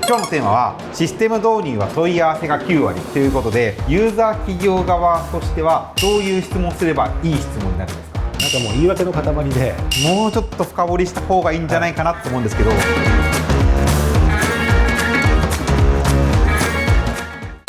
今日のテーマはシステム導入は問い合わせが9割ということで、ユーザー企業側としてはどういう質問をすればいい質問になるんですか？なんかもう言い訳の塊で、もうちょっと深掘りした方がいいんじゃないかなと思うんですけど、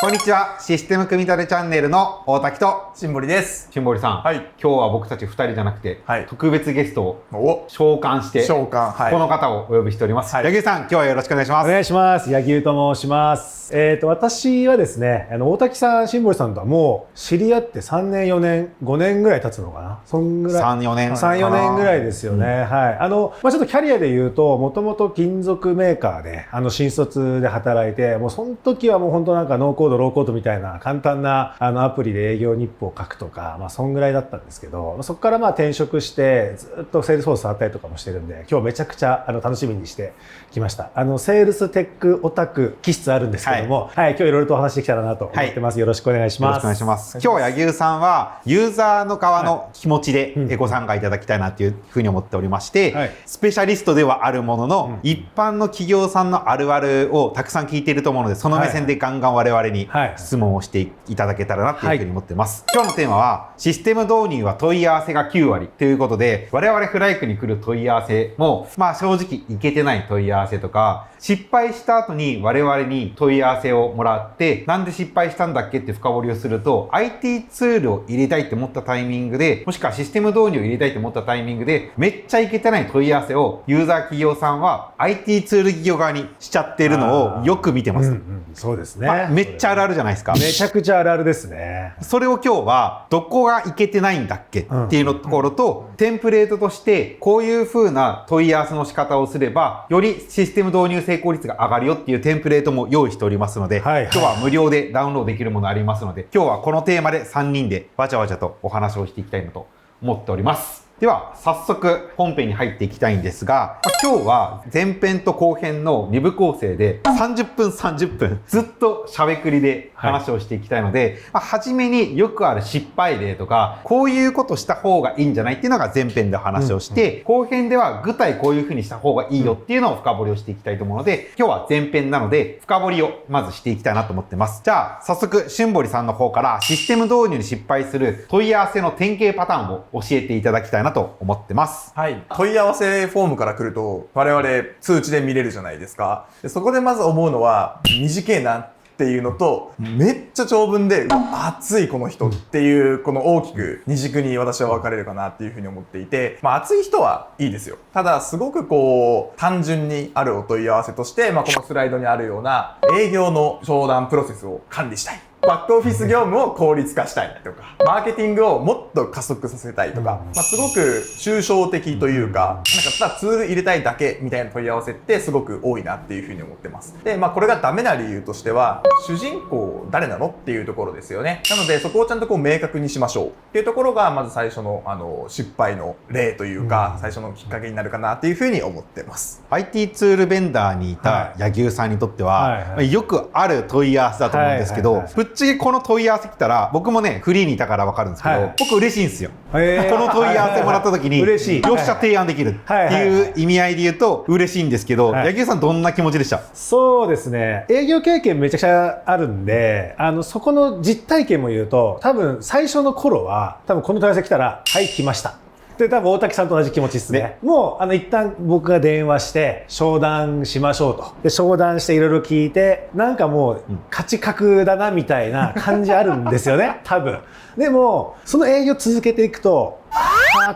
こんにちは。システム組み立てチャンネルの大滝と新堀です。新堀さん、はい。今日は僕たち2人じゃなくて、はい。特別ゲストをお、召喚して、召喚。はい。この方をお呼びしております。はい。柳生さん、今日はよろしくお願いします。お願いします。柳生と申します。私はですね、大滝さん、新堀さんとはもう知り合って3年、4年、5年ぐらい経つのかな。そんぐらい。3、4年。3、4年ぐらいですよね。はい。ちょっとキャリアで言うと、もともと金属メーカーで、新卒で働いて、もうその時はもう本当なんかノーコード、ローコードみたいな簡単なアプリで営業日報を書くとか、そんぐらいだったんですけど、そこから転職してずっとセールスフォース触ったりとかもしてるんで、今日めちゃくちゃ楽しみにしてきました。セールステックオタク気質あるんですけども、はい、今日いろいろとお話できたらなと思ってます。よろしくお願いします。よろしくお願いします。今日柳生さんはユーザーの側の気持ちでご参加いただきたいなというふうに思っておりまして、はい、スペシャリストではあるものの、一般の企業さんのあるあるをたくさん聞いていると思うので、その目線でガンガン我々に質問をしていただけたらなというふうに思ってます。今日のテーマはシステム導入は問い合わせが9割ということで、我々フライクに来る問い合わせも正直いけてない問い合わせとか、失敗した後に我々に問い合わせをもらって、なんで失敗したんだっけって深掘りをすると、IT ツールを入れたいって思ったタイミングで、もしくはシステム導入を入れたいって思ったタイミングで、めっちゃいけてない問い合わせをユーザー企業さんは IT ツール企業側にしちゃっているのをよく見てます。そうですね。めっちゃあるあるじゃないですか。めちゃくちゃあるあるですね。それを今日はどこがいけてないんだっけっていうのところと、テンプレートとしてこういう風な問い合わせの仕方をすれば、よりシステム導入成功率が上がるよっていうテンプレートも用意しておりますので、今日は無料でダウンロードできるものありますので、今日はこのテーマで3人でわちゃわちゃとお話をしていきたいなと思っております。では早速本編に入っていきたいんですが、今日は前編と後編の2部構成で30分30分ずっとしゃべくりで話をしていきたいので、初めによくある失敗例とか、こういうことした方がいいんじゃないっていうのが前編で話をして、後編では具体こういう風にした方がいいよっていうのを深掘りをしていきたいと思うので、今日は前編なので深掘りをまずしていきたいなと思ってます。じゃあ早速新堀さんの方からシステム導入に失敗する問い合わせの典型パターンを教えていただきたいなと思ってます。はい。問い合わせフォームから来ると、我々通知で見れるじゃないですか。でそこでまず思うのは、短いなっていうのと、めっちゃ長文で、熱いこの人っていう、この大きく二軸に私は分かれるかなっていうふうに思っていて、熱い人はいいですよ。ただ、すごく単純にあるお問い合わせとして、このスライドにあるような、営業の商談プロセスを管理したい。バックオフィス業務を効率化したいとか、マーケティングをもっと加速させたいとか、すごく抽象的というか、ただツール入れたいだけみたいな問い合わせってすごく多いなっていうふうに思ってます。で、これがダメな理由としては、主人公誰なのっていうところですよね。なので、そこをちゃんと明確にしましょうっていうところが、まず最初の失敗の例というか、最初のきっかけになるかなっていうふうに思ってます。IT ツールベンダーにいた柳生さんにとっては、よくある問い合わせだと思うんですけど、ぶっちゃけこの問い合わせ来たら、僕もねフリーにいたから分かるんですけど、僕嬉しいんですよ。この問い合わせもらった時に嬉しい、よっしゃ提案できるっていう意味合いで言うと嬉しいんですけど、柳生さんどんな気持ちでした？そうですね、営業経験めちゃくちゃあるんで、そこの実体験も言うと、多分最初の頃はこの問い合わせ来たら、はい来ましたで、多分大滝さんと同じ気持ちですね。もう一旦僕が電話して商談しましょうと。で、商談していろいろ聞いて、なんかもう価値格だなみたいな感じあるんですよね、多分。でもその営業続けていくと、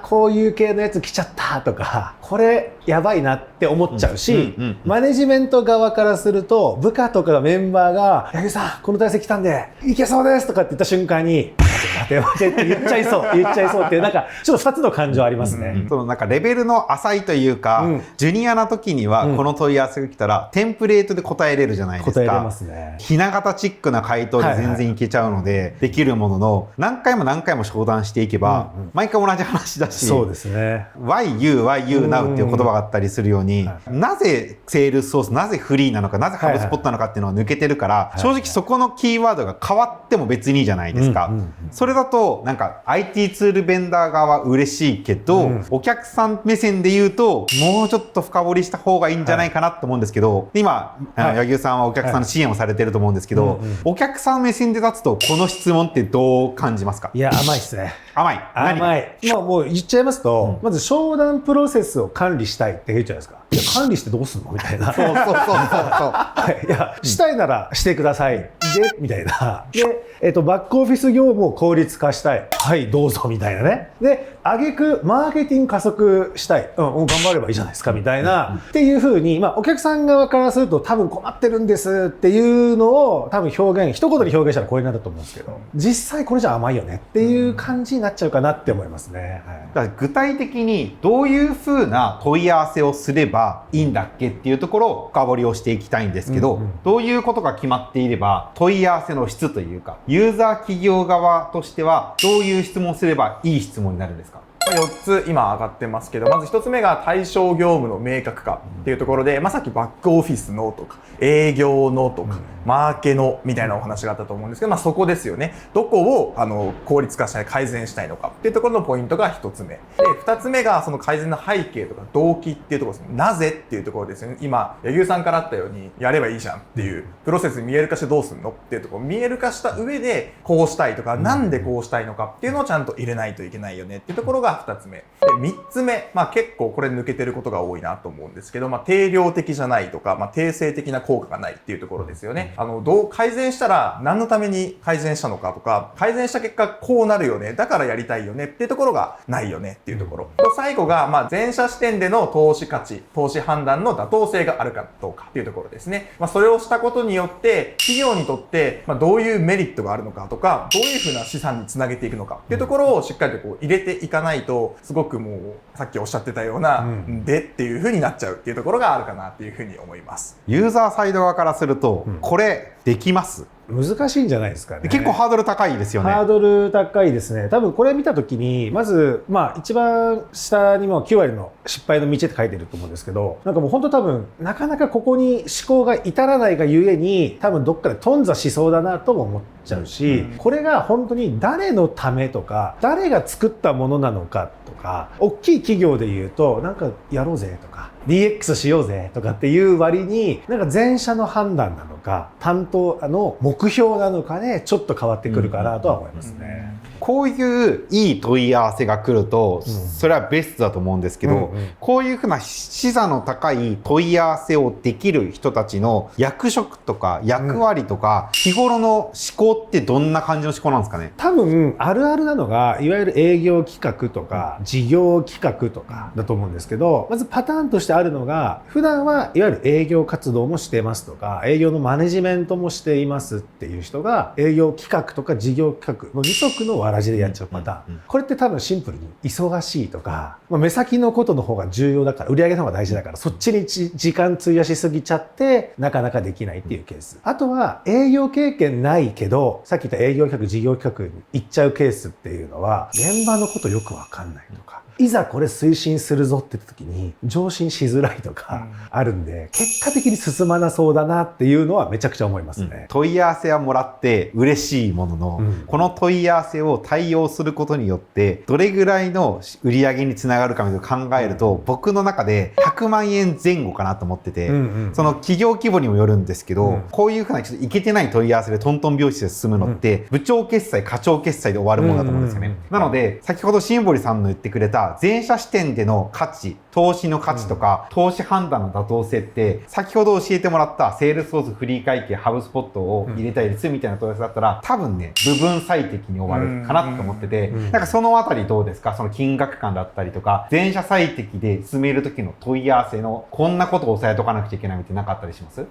こういう系のやつ来ちゃったとか、これやばいなって思っちゃうし、マネジメント側からすると、部下とかメンバーが、柳生さんこの体制来たんでいけそうですとかって言った瞬間に、待てって言っちゃいそうっていう、なんかちょっと2つの感情ありますね。そのなんかレベルの浅いというか、ジュニアな時にはこの問い合わせが来たら、テンプレートで答えれるじゃないですか。答えれますね。ひな形チックな回答で全然いけちゃうので、できるものの、何回も商談していけば、毎回同じ話だし、そうですね。Why you now っていう言葉があったりするように、なぜセールスソース、なぜフリーなのか、なぜハブスポットなのかっていうのが抜けてるから、正直そこのキーワードが変わっても別にいいじゃないですか。そそれだとなんか IT ツールベンダー側は嬉しいけど、お客さん目線で言うともうちょっと深掘りした方がいいんじゃないかなと思うんですけど、今柳生さんはお客さんの支援をされてると思うんですけど、お客さん目線で立つとこの質問ってどう感じますか？いや、甘いですね。甘い。甘い。もう言っちゃいますと、まず商談プロセスを管理したいって言うじゃないですか。いや、管理してどうすんのみたいな。そう。はい、いや、したいならしてください。で、みたいな。で、バックオフィス業務を効率化したい。はい、どうぞ、みたいなね。で、挙句マーケティング加速したい。頑張ればいいじゃないですか、みたいな。っていうふうに、お客さん側からすると多分困ってるんですっていうのを多分一言に表現したらこれになると思うんですけど、実際これじゃ甘いよねっていう感じになっちゃうかなって思いますね。はい、だから具体的にどういうふうな問い合わせをすればいいんだっけっていうところを深掘りをしていきたいんですけど、どういうことが決まっていれば問い合わせの質というか、ユーザー企業側としてはどういう質問をすればいい質問になるんですか？4つ今上がってますけど、まず1つ目が対象業務の明確化っていうところで、さっきバックオフィスのとか営業のとかマーケのみたいなお話があったと思うんですけど、そこですよね。どこを効率化したい、改善したいのかっていうところのポイントが1つ目で、2つ目がその改善の背景とか動機っていうところですね。なぜっていうところですよね。今柳生さんからあったようにやればいいじゃんっていうプロセス見える化してどうすんのっていうところを見える化した上で、こうしたいとかなんでこうしたいのかっていうのをちゃんと入れないといけないよねっていうところが2つ目で、3つ目、結構これ抜けてることが多いなと思うんですけど、定量的じゃないとか、定性的な効果がないっていうところですよね。どう改善したら何のために改善したのかとか、改善した結果こうなるよね、だからやりたいよねっていうところがないよねっていうところと、最後が前者視点での投資価値、投資判断の妥当性があるかどうかっていうところですね。それをしたことによって企業にとってどういうメリットがあるのかとか、どういうふうな資産につなげていくのかっていうところをしっかりとこう入れていかないと、すごくもうさっきおっしゃってたような、でっていう風になっちゃうっていうところがあるかなっていう風に思います。ユーザーサイド側からすると、これできます？難しいんじゃないですかね。結構ハードル高いですよね。ハードル高いですね。多分これ見たときに、まず、一番下にも9割の失敗の道って書いてると思うんですけど、なんかもう本当多分、なかなかここに思考が至らないがゆえに、多分どっかで頓挫しそうだなとも思っちゃうし、これが本当に誰のためとか、誰が作ったものなのかとか、大きい企業で言うと、なんかやろうぜとか、DX しようぜとかっていう割に、なんか全社の判断なのか、担当の目標なのかで、ちょっと変わってくるかなとは思いますね。こういういい問い合わせが来ると、それはベストだと思うんですけど、こういうふうな視座の高い問い合わせをできる人たちの役職とか役割とか、日頃の思考ってどんな感じの思考なんですかね？多分あるあるなのが、いわゆる営業企画とか事業企画とかだと思うんですけど、まずパターンとしてあるのが、普段はいわゆる営業活動もしてますとか、営業のマネジメントもしていますっていう人が、営業企画とか事業企画の二足のわらじでやっちゃうパターン。これって多分シンプルに忙しいとか、目先のことの方が重要だから、売り上げの方が大事だから、そっちに時間費やしすぎちゃって、なかなかできないっていうケース。あとは営業経験ないけど、さっき言った営業企画、事業企画に行っちゃうケースっていうのは、現場のことよくわかんないとか、いざこれ推進するぞって言った時に上進しづらいとかあるんで、結果的に進まなそうだなっていうのはめちゃくちゃ思いますね。問い合わせはもらって嬉しいものの、この問い合わせを対応することによってどれぐらいの売り上げにつながるかみたいなのを考えると、僕の中で100万円前後かなと思ってて、その企業規模にもよるんですけど、こういうふうなちょっといけてない問い合わせでトントン拍子で進むのって、部長決済課長決済で終わるものだと思うんですよね。なので先ほど新堀さんの言ってくれた全社視点での価値、投資の価値とか、投資判断の妥当性って、先ほど教えてもらったセールスフォースフリー会計、ハブスポットを入れたりですみたいな問い合わせだったら、多分ね、部分最適に終わるかなと思ってて、なんかそのあたりどうですか？その金額感だったりとか、全社最適で進める時の問い合わせのこんなことを押さえとかなくちゃいけないみたいなのなかったりします？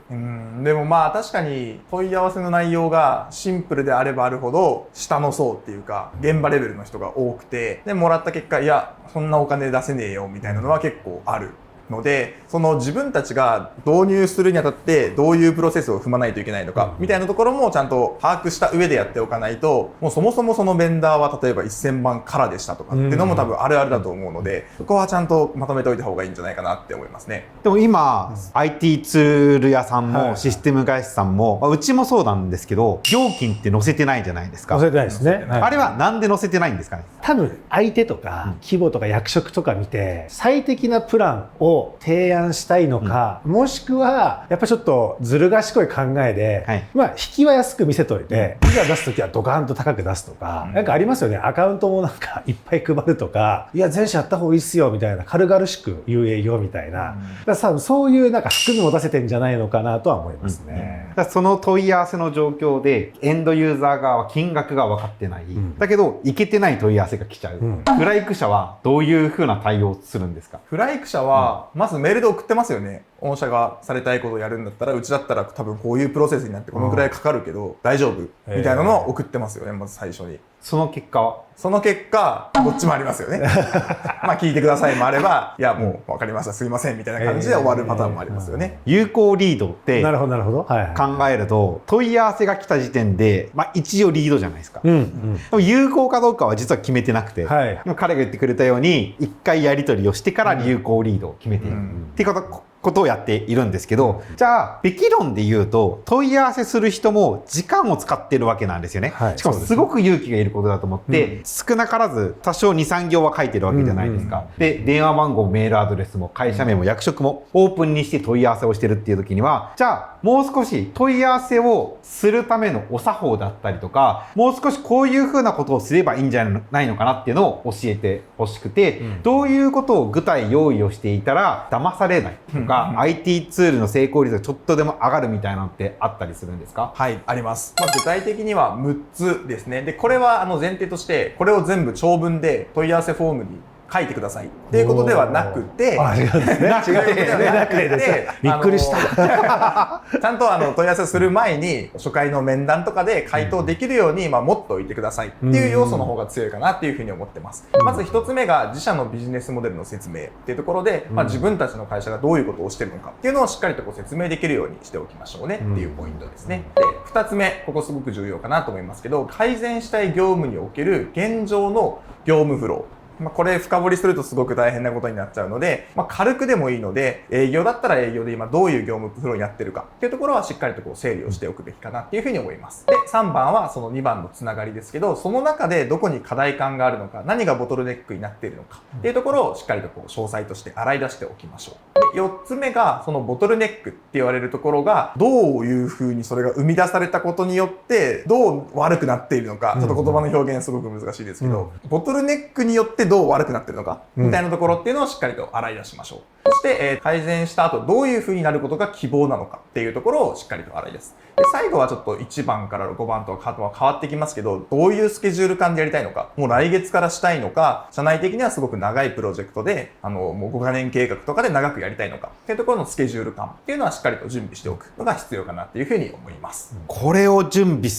でも確かに問い合わせの内容がシンプルであればあるほど、下の層っていうか、現場レベルの人が多くて、で、もらった結果、いや、そんなお金出せねえよみたいなのは結構あるので、その自分たちが導入するにあたってどういうプロセスを踏まないといけないのかみたいなところもちゃんと把握した上でやっておかないと、もうそもそもそのベンダーは例えば1000万からでしたとかっていうのも多分あるあるだと思うので、そこはちゃんとまとめておいた方がいいんじゃないかなって思いますね。でも今、IT ツール屋さんもシステム会社さんも、うちもそうなんですけど、料金って載せてないじゃないですか。載せてないですね。あれはなんで載せてないんですかね。多分相手とか規模とか役職とか見て最適なプランを提案したいのか、もしくはやっぱちょっとずる賢い考えで、まあ引きは安く見せといて、いざ出すときはドカンと高く出すとか、なんかありますよね。アカウントもなんかいっぱい配るとか、いや全社やった方がいいっすよみたいな、軽々しく言う営業みたいな、だから多分そういうなんか含み持たせてんじゃないのかなとは思いますね。だからその問い合わせの状況でエンドユーザー側は金額が分かってない、だけどいけてない問い合わせが来ちゃう、フライク社はどういうふうな対応をするんですか？フライク社はまずメールで送ってますよね。御社がされたいことをやるんだったら、うちだったら多分こういうプロセスになってこのくらいかかるけど大丈夫みたいなのを送ってますよね、まず最初に。その結果は？その結果、どっちもありますよね。まあ聞いてくださいもあれば、いやもう分かりました、すいませんみたいな感じで終わるパターンもありますよね。有効リードってなるほどなるほど、考えると、問い合わせが来た時点で、まあ一応リードじゃないですか。でも有効かどうかは実は決めてなくて、彼が言ってくれたように、一回やり取りをしてから有効リードを決めているっていうことをやっているんですけど、じゃあ、べき論で言うと、問い合わせする人も時間を使ってるわけなんですよね。しかもすごく勇気がいることだと思って、少なからず多少2、3行は書いてるわけじゃないですか。で、電話番号、メールアドレスも会社名も役職もオープンにして問い合わせをしてるっていう時には、じゃあ、もう少し問い合わせをするためのお作法だったりとか、もう少しこういうふうなことをすればいいんじゃないのかなっていうのを教えてほしくて、どういうことを具体用意をしていたら騙されないとか、IT ツールの成功率がちょっとでも上がるみたいなのってあったりするんですか？はい、あります。まあ、具体的には6つですね。で、これは前提として、これを全部長文で問い合わせフォームに書いてくださいっていうことではなくて、違うんですね。なくてびっくりした。ちゃんと問い合わせする前に初回の面談とかで回答できるように、まあ、持っておいてくださいっていう要素の方が強いかなっていうふうに思ってます。まず1つ目が自社のビジネスモデルの説明っていうところで、まあ、自分たちの会社がどういうことをしてるのかっていうのをしっかりと説明できるようにしておきましょうねっていうポイントですね。で、2つ目、ここすごく重要かなと思いますけど、改善したい業務における現状の業務フロー。まあこれ深掘りするとすごく大変なことになっちゃうので、まあ軽くでもいいので、営業だったら営業で今どういう業務フローになってるかっていうところはしっかりと整理をしておくべきかなっていうふうに思います。で、3番はその2番のつながりですけど、その中でどこに課題感があるのか、何がボトルネックになっているのかっていうところをしっかりと詳細として洗い出しておきましょう。で、4つ目がそのボトルネックって言われるところが、どういうふうにそれが生み出されたことによってどう悪くなっているのか、ちょっと言葉の表現すごく難しいですけど、ボトルネックによってどう悪くなっているのかみたいなところっていうのをしっかりと洗い出しましょう。そして、改善した後どういう風になることが希望なのかっていうところをしっかりと洗い出す。で、最後はちょっと1番から5番とは変わってきますけど、どういうスケジュール感でやりたいのか、もう来月からしたいのか、社内的にはすごく長いプロジェクトで、もう5年計画とかで長くやりたいのかっていうところのスケジュール感っていうのはしっかりと準備しておくのが必要かなっていう風に思います。これを準備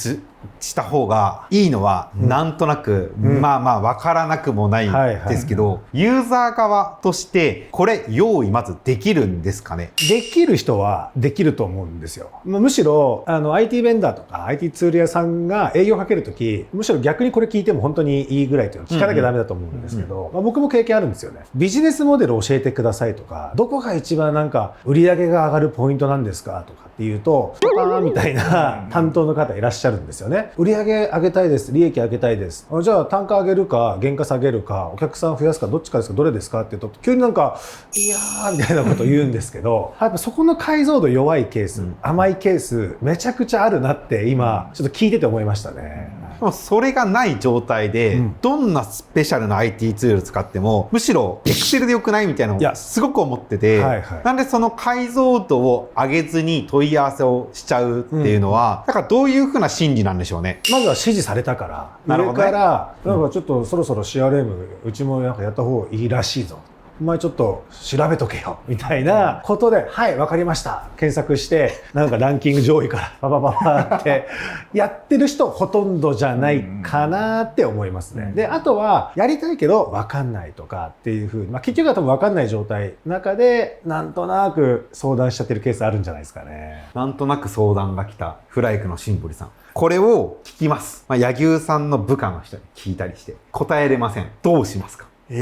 した方がいいのは、なんとなく、まあまあ分からなくもないですけど、ユーザー側としてこれ用意まずできるんですかね？できる人はできると思うんですよ。むしろIT ベンダーとか IT ツール屋さんが営業かけるとき、むしろ逆にこれ聞いても本当にいいぐらいというの聞かなきゃダメだと思うんですけど、僕も経験あるんですよね。ビジネスモデル教えてくださいとか、どこが一番なんか売り上げが上がるポイントなんですかとかっていうと、パーンみたいな担当の方いらっしゃるんですよね。売り上げ上げたいです、利益上げたいです、じゃあ単価上げるか原価下げるかお客さん増やすかどっちかですか、どれですかって言うと急になんかいやーみたいなことを言うんですけど、やっぱそこの解像度弱いケース、甘いケースめちゃくちゃあるなって今ちょっと聞いてて思いましたね。でもそれがない状態で、どんなスペシャルな IT ツール使ってもむしろ Excel でよくないみたいなのをすごく思ってて、なんでその解像度を上げずに問い合わせをしちゃうっていうのは、だからどういうふうな心理なんでしょうね。まずは指示されたから、上からなんかちょっとそろそろ CRM うちもなんかやった方がいいらしいぞお前ちょっと調べとけよみたいなことで、はいわかりました検索してなんかランキング上位からババババってやってる人ほとんどじゃないかなって思いますね。であとはやりたいけどわかんないとかっていう風に、結局は多分わかんない状態の中でなんとなく相談しちゃってるケースあるんじゃないですかね。なんとなく相談が来たフライクのシンボリさん。これを聞きます。柳生さんの部下の人に聞いたりして答えれません。どうしますか？も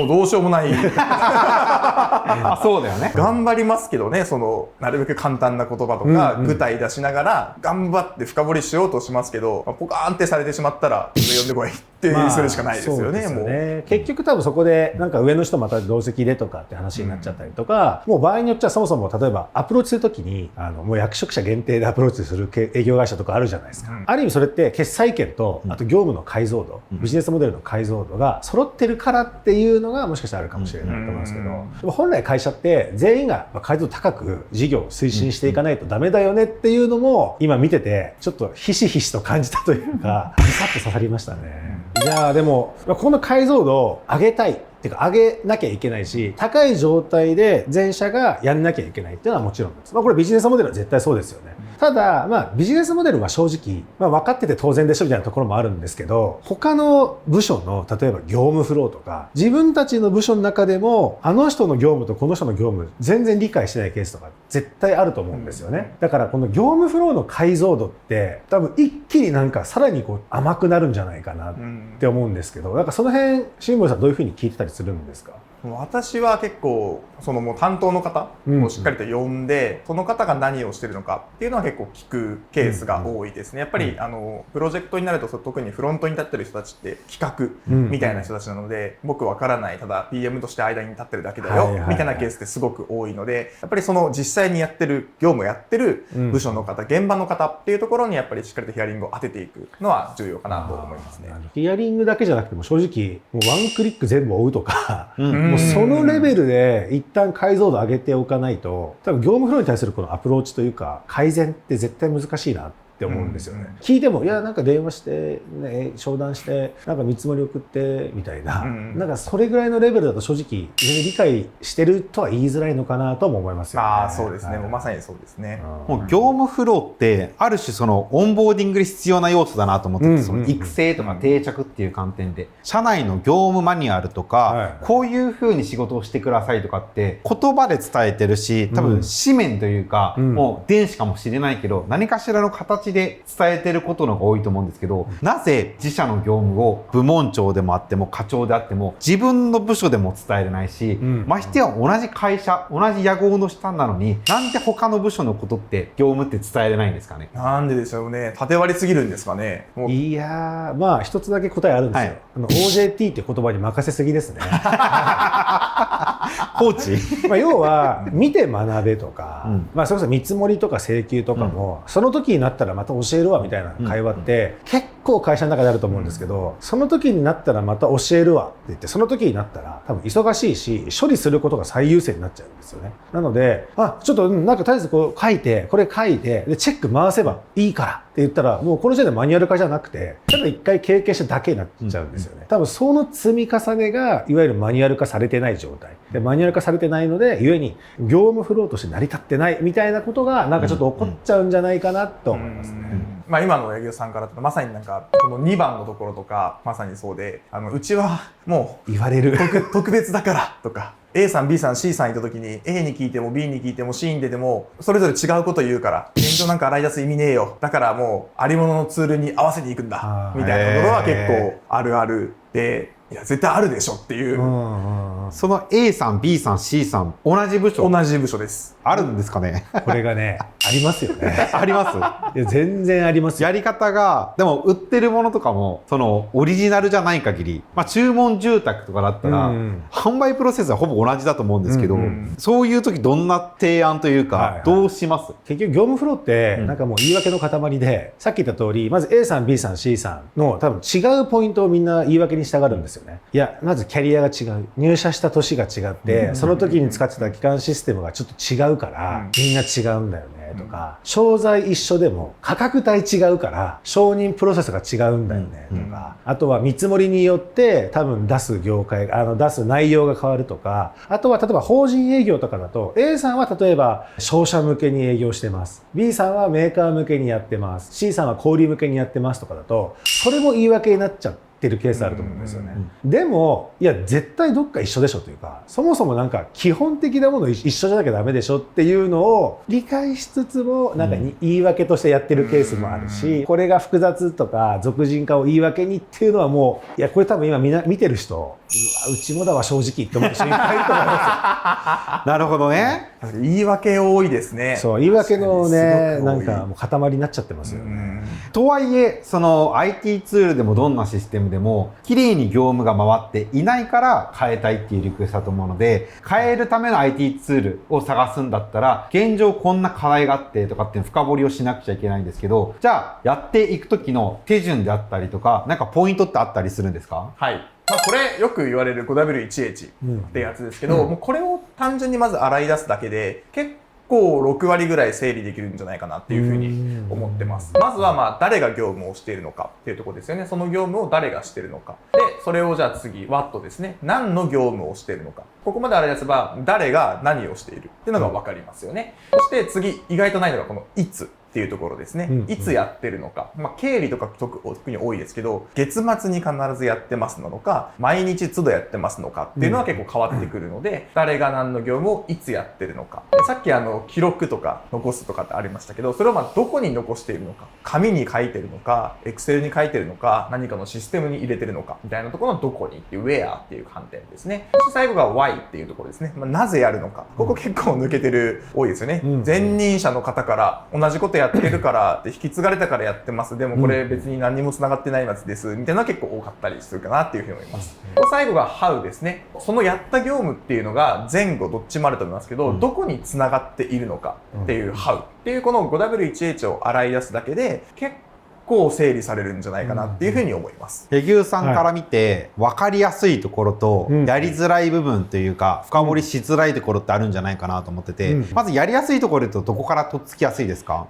うどうしようもない。あ、そうだよね。頑張りますけどね、なるべく簡単な言葉とか、具体出しながら、頑張って深掘りしようとしますけど、ポカーンってされてしまったら、上呼んでこいってするしかないですよね、もう。結局多分そこで、なんか上の人また同席でとかって話になっちゃったりとか、もう場合によっちゃそもそも例えばアプローチするときに、もう役職者限定でアプローチする営業会社とかあるじゃないですか。ある意味それって決済権と、あと業務の解像度、ビジネスモデルの解像度が揃ってるからっていうのがもしかしたらあるかもしれないと思いますけど、でも本来会社って全員が解像度高く事業を推進していかないとダメだよねっていうのも今見ててちょっとひしひしと感じたというか、ビサッと刺さりましたね。いやでもこの解像度を上げたいっていうか上げなきゃいけないし、高い状態で全社がやんなきゃいけないっていうのはもちろんです。これビジネスモデルは絶対そうですよね。ただビジネスモデルは正直分かってて当然でしょみたいなところもあるんですけど、他の部署の例えば業務フローとか自分たちの部署の中でもあの人の業務とこの人の業務全然理解してないケースとか絶対あると思うんですよね。だからこの業務フローの解像度って多分一気になんかさらに甘くなるんじゃないかなって思うんですけど、なんかその辺新森さんどういうふうに聞いてたりするんですか？私は結構もう担当の方をしっかりと呼んで、その方が何をしてるのかっていうのは結構聞くケースが多いですね。やっぱりプロジェクトになると特にフロントに立ってる人たちって企画みたいな人たちなので、僕わからない、ただ PM として間に立ってるだけだよみたいなケースってすごく多いので、やっぱり実際にやってる業務をやってる部署の方、現場の方っていうところにやっぱりしっかりとヒアリングを当てていくのは重要かなと思いますね。ヒアリングだけじゃなくても正直もうワンクリック全部追うとか、もうそのレベルで一旦解像度上げておかないと、多分業務フローに対するこのアプローチというか改善って絶対難しいなって思うんですよね。聞いてもいやなんか電話して、ね、商談してなんか見積もり送ってみたいな、なんかそれぐらいのレベルだと正直全然理解してるとは言いづらいのかなとも思いますよね。そうですね、もうまさにそうですね。もう業務フローってある種オンボーディングで必要な要素だなと思ってて、育成とか定着っていう観点で社内の業務マニュアルとか、こういう風に仕事をしてくださいとかって言葉で伝えてるし、多分紙面というか、もう電子かもしれないけど何かしらの形で伝えてることの方が多いと思うんですけど、なぜ自社の業務を部門長でもあっても課長であっても自分の部署でも伝えれないし、ましてや同じ会社同じ屋号の下なのになんで他の部署のことって業務って伝えれないんですかね。なんででしょうね。縦割りすぎるんですかね。いやー一つだけ答えあるんですよ。OJT って言葉に任せすぎですね。放置要は見て学べとか、それこそ見積もりとか請求とかも、その時になったらまた教えるわみたいな会話って結構会社の中であると思うんですけど、その時になったらまた教えるわって言って、その時になったら多分忙しいし処理することが最優先になっちゃうんですよね。なのでちょっとなんかとりあえずこれ書いてでチェック回せばいいからって言ったら、もうこの時点でマニュアル化じゃなくてただ一回経験しただけになっちゃうんですよね。多分その積み重ねがいわゆるマニュアル化されてない状態で、マニュアル化されてないので故に業務フローとして成り立ってないみたいなことがなんかちょっと起こっちゃうんじゃないかなと思いますね。今の柳生さんからまさになんかこの2番のところとかまさにそうで、うちはもう言われる特別だからとか、A さん B さん C さんいた時に A に聞いても B に聞いても C に出てもそれぞれ違うこと言うから現状なんか洗い出す意味ねえよ、だからもうありもののツールに合わせに行くんだみたいなところは結構あるあるで、いや絶対あるでしょっていう。その A さん B さん C さん同じ部署です。あるんですかね。これがねありますよね。あります。いや全然ありますよ。やり方がでも売ってるものとかもオリジナルじゃない限り、注文住宅とかだったら、販売プロセスはほぼ同じだと思うんですけど、そういう時どんな提案というか、どうします？結局業務フローってなんかもう言い訳の塊で、さっき言った通りまず A さん B さん C さんの多分違うポイントをみんな言い訳に従うんですよね。いやまずキャリアが違う、入社した年が違って、その時に使ってた基幹システムがちょっと違うから、みんな違うんだよね。ないとか、商材一緒でも価格帯違うから承認プロセスが違うんだよねとか、あとは見積もりによって多分出す業界、出す内容が変わるとか、あとは例えば法人営業とかだと A さんは例えば商社向けに営業してます。B さんはメーカー向けにやってます。C さんは小売向けにやってますとかだと、それも言い訳になっちゃってるケースあると思うんですよね。でも、いや、絶対どっか一緒でしょというか、そもそもなんか基本的なもの一緒じゃなきゃダメでしょっていうのを理解しつつも、なんか言い訳としてやってるケースもあるし、これが複雑とか俗人化を言い訳にっていうのはもう、いや、これ多分今見てる人、うちもだわ正直って思う人いっぱいいると思いますよ。なるほどね。言い訳多いですね。そう、言い訳のね、なんかもう塊になっちゃってますよね。とはいえ、その IT ツールでもどんなシステムでも、綺麗に業務が回っていないから変えたいっていうリクエストだと思うので、変えるための IT ツールを探すんだったら、現状こんな課題があってとかっていう深掘りをしなくちゃいけないんですけど、じゃあやっていく時の手順であったりとか、なんかポイントってあったりするんですか？はい。これよく言われる 5W1H ってやつですけど、もうこれを単純にまず洗い出すだけで結構6割ぐらい整理できるんじゃないかなっていうふうに思ってます。まずは誰が業務をしているのかっていうところですよね。その業務を誰がしているのか。で、それをじゃあ次、What ですね。何の業務をしているのか。ここまで洗い出せば誰が何をしているっていうのが分かりますよね。そして次、意外とないのがこのいつ。っていうところですね。いつやってるのか。経理とか特に多いですけど、月末に必ずやってますなのか、毎日都度やってますのかっていうのは結構変わってくるので、誰が何の業務をいつやってるのか。さっき記録とか残すとかってありましたけど、それをどこに残しているのか。紙に書いてるのか、Excel に書いてるのか、何かのシステムに入れてるのか、みたいなところのどこにっていう Where っていう観点ですね。そして最後が Why っていうところですね。なぜやるのか。ここ結構抜けてる多いですよね。前任者の方から同じことやってるから引き継がれたからやってます。でもこれ別に何にも繋がってないやつです。みたいなのが結構多かったりするかなっていうふうに思います。最後が How ですね。そのやった業務っていうのが前後どっちもあると思いますけど、どこに繋がっているのかっていう How っていうこの 5W1H を洗い出すだけで結構整理されるんじゃないかなっていうふうに思います。柳生さんから見て分かりやすいところとやりづらい部分というか深掘りしづらいところってあるんじゃないかなと思ってて、まずやりやすいところで言うとどこからとっつきやすいですか？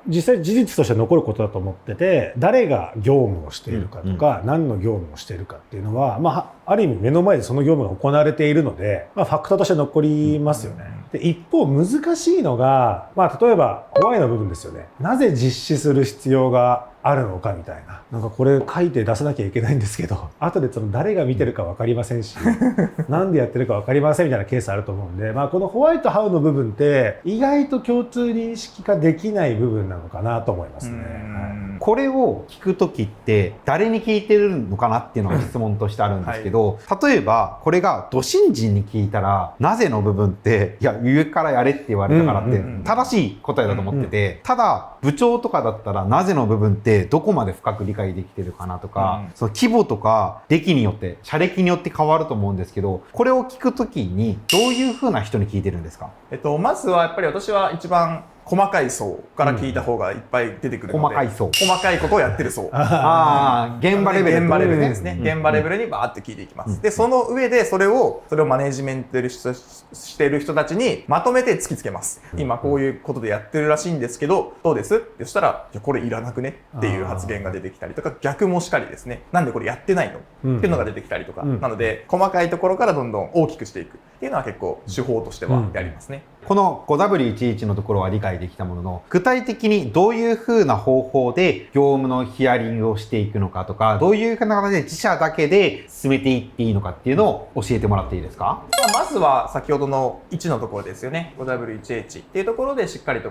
実際事実として残ることだと思ってて、誰が業務をしているかとか、何の業務をしているかっていうのは、ある意味目の前でその業務が行われているので、ファクトとして残りますよね。で、一方難しいのが、例えば怖いの部分ですよね。なぜ実施する必要があるのかみたいな。なんかこれ書いて出さなきゃいけないんですけど、後でその誰が見てるか分かりませんし、なんでやってるか分かりませんみたいなケースあると思うんで、このホワイトハウの部分って意外と共通認識化できない部分なのかなと思いますね。これを聞くときって誰に聞いてるのかなっていうのが質問としてあるんですけど、例えばこれがド新人に聞いたらなぜの部分っていや上からやれって言われたからって正しい答えだと思ってて、ただ部長とかだったらなぜの部分ってどこまで深く理解できてるかなとか、その規模とか歴によって社歴によって変わると思うんですけど、これを聞くときにどういうふうな人に聞いてるんですか？まずはやっぱり私は一番細かい層から聞いた方がいっぱい出てくるので、細かいことをやってる層。現場レベル。現場レベルですね。現場レベルにバーって聞いていきます。で、その上でそれをマネージメントしている人たちにまとめて突きつけます。今こういうことでやってるらしいんですけど、どうですってそしたら、いやこれいらなくねっていう発言が出てきたりとか、逆もしかりですね。なんでこれやってないのっていうのが出てきたりとか。なので、細かいところからどんどん大きくしていくっていうのは結構手法としてはやりますね。この 5W11 のところは理解できたものの、具体的にどういう風な方法で業務のヒアリングをしていくのかとか、どういう風な形で自社だけで進めていっていいのかっていうのを教えてもらっていいですか？まずは先ほどの1のところですよね。5W1H っていうところでしっかりと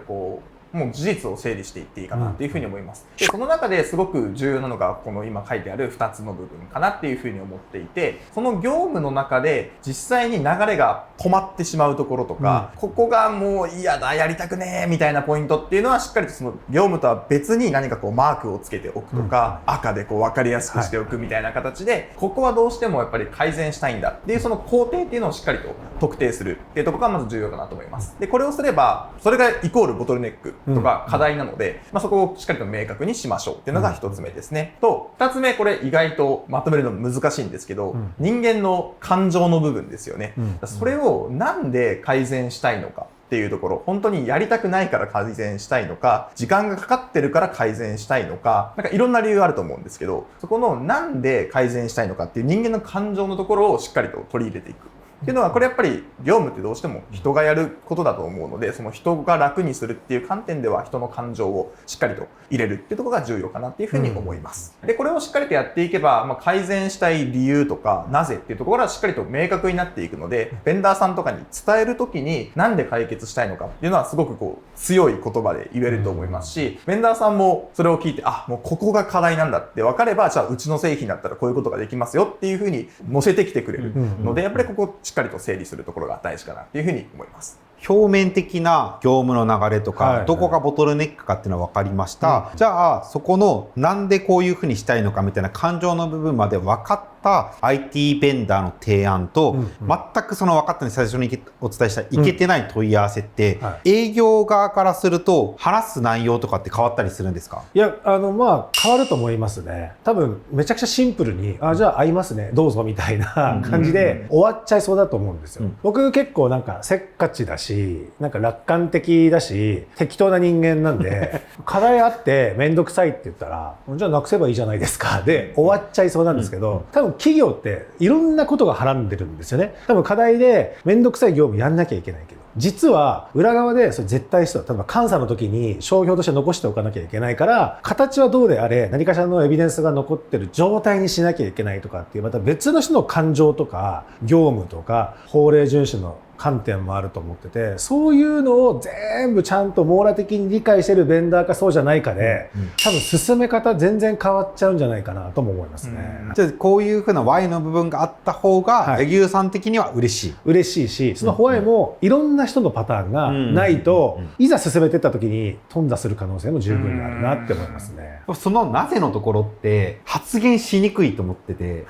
もう事実を整理していっていいかなっていうふうに思います。で、その中ですごく重要なのがこの今書いてある2つの部分かなっていうふうに思っていて、その業務の中で実際に流れが止まってしまうところとか、ここがもう嫌だ、やりたくねえみたいなポイントっていうのはしっかりとその業務とは別に何かマークをつけておくとか、赤で分かりやすくしておくみたいな形で、ここはどうしてもやっぱり改善したいんだっていうその工程っていうのをしっかりと特定するっていうところがまず重要かなと思います。で、これをすれば、それがイコールボトルネックとか課題なので、そこをしっかりと明確にしましょうっていうのが1つ目ですね。と、2つ目、これ意外とまとめるの難しいんですけど、人間の感情の部分ですよね。それをなんで改善したいのか。っっていうところ、本当にやりたくないから改善したいのか、時間がかかってるから改善したいのか、なんかいろんな理由あると思うんですけど、そこのなんで改善したいのかっていう人間の感情のところをしっかりと取り入れていく。っていうのは、これやっぱり業務ってどうしても人がやることだと思うので、その人が楽にするっていう観点では人の感情をしっかりと入れるっていうところが重要かなっていうふうに思います。で、これをしっかりとやっていけば、改善したい理由とか、なぜっていうところはしっかりと明確になっていくので、ベンダーさんとかに伝えるときになんで解決したいのかっていうのはすごく強い言葉で言えると思いますし、ベンダーさんもそれを聞いて、もうここが課題なんだって分かれば、じゃあうちの製品だったらこういうことができますよっていうふうに載せてきてくれるので、やっぱりここしっかりと整理するところが大事かなっていうふうに思います。表面的な業務の流れとか、どこがボトルネックかっていうのは分かりました。じゃあ、そこのなんでこういうふうにしたいのかみたいな感情の部分まで分かった IT ベンダーの提案と、全くその分かったに最初にお伝えしたいけてない問い合わせって、営業側からすると話す内容とかって変わったりするんですか？いや、変わると思いますね。多分、めちゃくちゃシンプルに、じゃあ合いますね、どうぞみたいな感じで終わっちゃいそうだと思うんですよ。僕結構なんかせっかちだし、なんか楽観的だし、適当な人間なんで、課題あってめんどくさいって言ったら、じゃあなくせばいいじゃないですか、で終わっちゃいそうなんですけど、多分企業っていろんなことがはらんでるんですよね。多分課題でめんどくさい業務やんなきゃいけないけど、実は裏側でそれ絶対必要。例えば監査の時に商標として残しておかなきゃいけないから、形はどうであれ何かしらのエビデンスが残ってる状態にしなきゃいけないとかっていう、また別の人の感情とか業務とか法令遵守の観点もあると思ってて、そういうのを全部ちゃんと網羅的に理解してるベンダーかそうじゃないかで、多分進め方全然変わっちゃうんじゃないかなとも思いますね。じゃあこういうふうな Y の部分があった方が、営業さん的には嬉しい。嬉しいし、その Y もいろんな人のパターンがないと、いざ進めていった時に頓挫する可能性も十分にあるなって思いますね。そのなぜのところって発言しにくいと思ってて、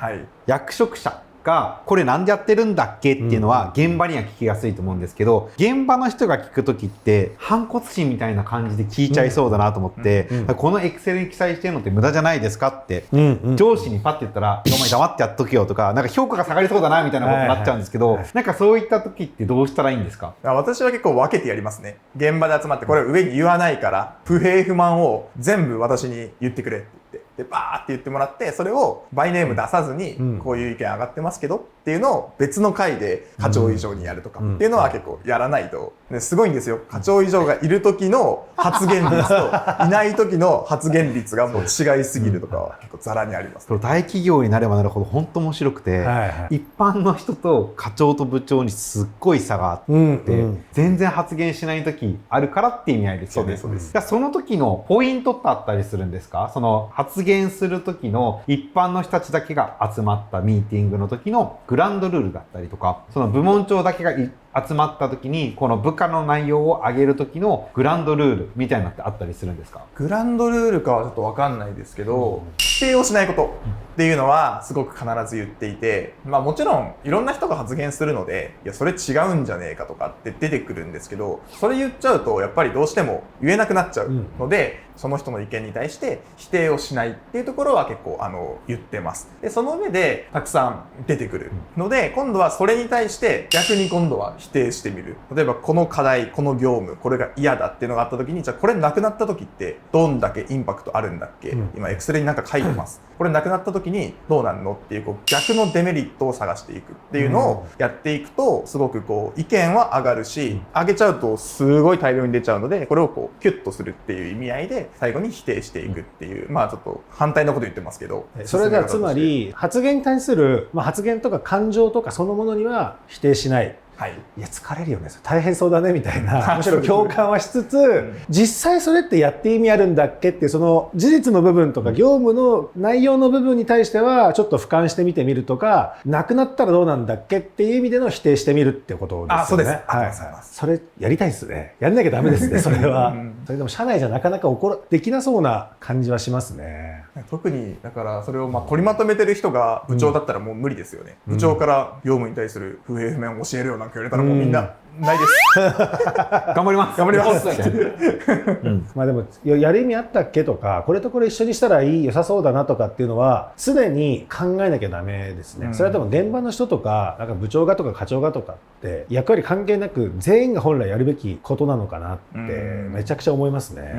役職者がこれなんでやってるんだっけっていうのは現場には聞きやすいと思うんですけど、現場の人が聞くときって反骨心みたいな感じで聞いちゃいそうだなと思って、このエクセルに記載してるのって無駄じゃないですかって上司にパッて言ったら、お前黙ってやっとけよとか、なんか評価が下がりそうだなみたいなことになっちゃうんですけど、なんかそういった時ってどうしたらいいんですか？私は結構分けてやりますね。現場で集まってこれ上に言わないから、不平不満を全部私に言ってくれって言って、でバーって言ってもらって、それをバイネーム出さずに、こういう意見上がってますけどっていうのを別の回で課長以上にやるとかっていうのは結構やらないと、すごいんですよ。課長以上がいる時の発言率といない時の発言率がもう違いすぎるとかは結構ザラにあります。大企業になればなるほど本当面白くて、一般の人と課長と部長にすっごい差があって、全然発言しない時あるからっていう意味合いですよね。そうです。その時のポイントってあったりするんですか？その発言する時の一般の人たちだけが集まったミーティングの時のグランドルールだったりとか、その部門長だけが集まった時にこの部下の内容を上げる時のグランドルールみたいなのってあったりするんですか？グランドルールかはちょっと分かんないですけど、否定をしないことっていうのはすごく必ず言っていて、もちろんいろんな人が発言するので、いやそれ違うんじゃねえかとかって出てくるんですけど、それ言っちゃうとやっぱりどうしても言えなくなっちゃうので、その人の意見に対して否定をしないっていうところは結構言ってます。でその上でたくさん出てくるので、今度はそれに対して逆に今度は否定してみる。例えばこの課題、この業務、これが嫌だっていうのがあった時に、じゃあこれなくなった時ってどんだけインパクトあるんだっけ、今エクセルになんか書いてます、これなくなった時にどうなんのっていう、逆のデメリットを探していくっていうのをやっていくと、すごく意見は上がるし、上げちゃうとすごい大量に出ちゃうので、これをキュッとするっていう意味合いで最後に否定していくっていう、ちょっと反対のこと言ってますけど、それではつまり発言に対する、発言とか感情とかそのものには否定しない。いや疲れるよね、大変そうだねみたいな、むしろ共感はしつつ、実際それってやって意味あるんだっけっていう、その事実の部分とか業務の内容の部分に対してはちょっと俯瞰してみてみるとか、なくなったらどうなんだっけっていう意味での否定してみるってことですよね。そうです。それやりたいですね。やんなきゃダメですね、それは。それでも社内じゃなかなかできなそうな感じはしますね。特にだからそれを取りまとめてる人が部長だったらもう無理ですよね。部長から業務に対する不平不満を教えるよなんか言われたらもうみんなないです。頑張ります。頑張ります。まあでもやる意味あったっけとか、これとこれ一緒にしたら良さそうだなとかっていうのは常に考えなきゃダメですね。それは多分現場の人とか、なんか部長がとか課長がとかって役割関係なく全員が本来やるべきことなのかなってめちゃくちゃ思いますね。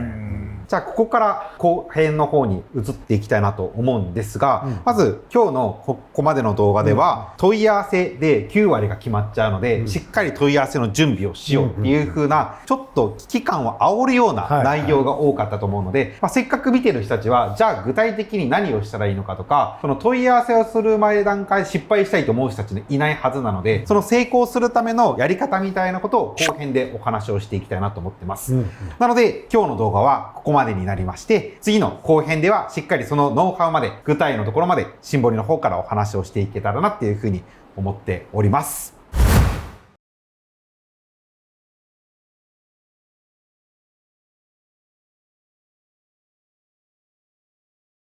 じゃあここから後編の方に移っていきたいなと思うんですが、まず今日のここまでの動画では問い合わせで9割が決まっちゃうので、しっかり問い合わせの準備をしようっていう風なちょっと危機感を煽るような内容が多かったと思うので、せっかく見てる人たちはじゃあ具体的に何をしたらいいのかとか、その問い合わせをする前段階で失敗したいと思う人たちいないはずなので、その成功するためのやり方みたいなことを後編でお話をしていきたいなと思ってます。なので今日の動画はここまでになりまして、次の後編ではしっかりそのノウハウまで具体のところまでシンボリの方からお話をしていけたらなっていうふうに思っております。